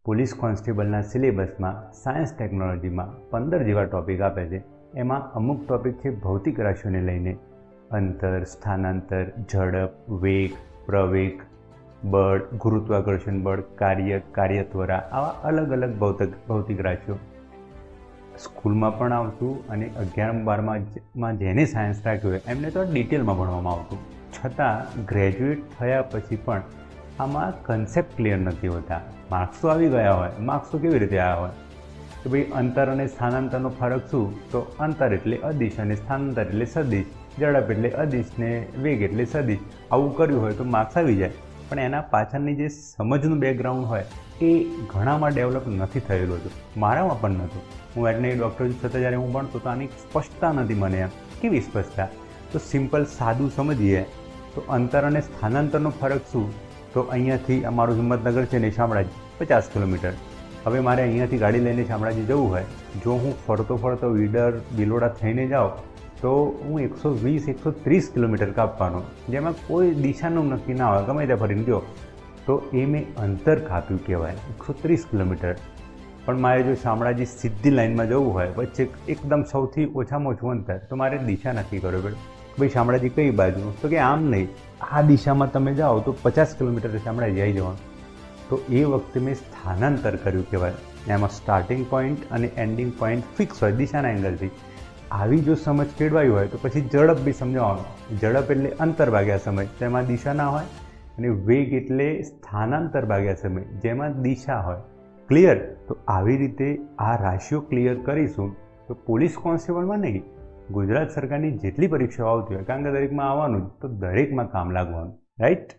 Police કોન્સ્ટેબલના સિલેબસમાં science ટેકનોલોજીમાં 15 જેવા topic આપે છે. એમાં અમુક ટૉપિક છે ભૌતિક રાશિઓને લઈને, અંતર, સ્થાનાંતર, ઝડપ, વેગ, પ્રવેગ, બળ, ગુરુત્વાકર્ષણ બળ, કાર્યત્વરા, આવા અલગ અલગ ભૌતિક રાશિઓ સ્કૂલમાં પણ આવતું અને 11-12માં જેને સાયન્સ રાખ્યું હોય એમને તો ડિટેલમાં ભણવામાં આવતું. છતાં ગ્રેજ્યુએટ થયા પછી પણ આમાં કન્સેપ્ટ ક્લિયર નથી હોતા. માર્ક્સ તો આવી ગયા હોય, માર્ક્સ તો કેવી રીતે આવ્યા હોય કે ભાઈ અંતર અને સ્થાનાંતરનો ફરક શું? તો અંતર એટલે અદિશ અને સ્થાનાંતર એટલે સદિશ, ઝડપ એટલે અદિશ ને વેગ એટલે સદિશ. આવું કર્યું હોય તો માર્ક્સ આવી જાય. પણ એના પાછળની જે સમજનું બેકગ્રાઉન્ડ હોય એ ઘણામાં ડેવલપ નથી થયેલું હતું. મારામાં પણ નહોતું. હું વેટનરી ડૉક્ટર છતાં જ્યારે હું ભણતો તો આની સ્પષ્ટતા નથી મને. એમ કેવી સ્પષ્ટતા? તો સિમ્પલ સાદું સમજીએ તો અંતર અને સ્થાનાંતરનો ફરક શું? તો અહીંયાથી અમારું હિંમતનગર છે ને શામળાજી 50 કિલોમીટર. હવે મારે અહીંયાથી ગાડી લઈને શામળાજી જવું હોય, જો હું ફરતો ઈડર બિલોડા થઈને જાઉં તો હું 120-130 કિલોમીટર કાપવાનો, જેમાં કોઈ દિશાનું નક્કી ના હોય, ગમે ત્યાં ફરીને ગયો તો એ મેં અંતર કાપ્યું કહેવાય, 130 કિલોમીટર. પણ મારે જો શામળાજી સીધી લાઇનમાં જવું હોય, વચ્ચે એકદમ સૌથી ઓછામાં ઓછું અંતર, તો મારે દિશા નક્કી કરવી પડે. ભાઈ શામળાજી કઈ બાજુ? તો કે આમ નહીં, આ દિશામાં તમે જાઓ તો 50 કિલોમીટર શામળાજી આવી જવાનું. તો એ વખતે મેં સ્થાનાંતર કર્યું કહેવાય. એમાં સ્ટાર્ટિંગ પોઈન્ટ અને એન્ડિંગ પોઈન્ટ ફિક્સ હોય દિશાના એંગલથી. આવી જો સમજ કેળવાઈ હોય તો પછી ઝડપ બી સમજાવવાનો. ઝડપ એટલે અંતર ભાગ્યા સમય, તેમાં દિશા ના હોય, અને વેગ એટલે સ્થાનાંતર ભાગ્યા સમય, જેમાં દિશા હોય. ક્લિયર? તો આવી રીતે આ રાશિઓ ક્લિયર કરીશું તો પોલીસ કોન્સ્ટેબલમાં નહીં, ગુજરાત સરકારની જેટલી પરીક્ષાઓ આવતી હોય, કારણ કે દરેકમાં આવવાનું જ, તો દરેકમાં કામ લાગવાનું. રાઈટ?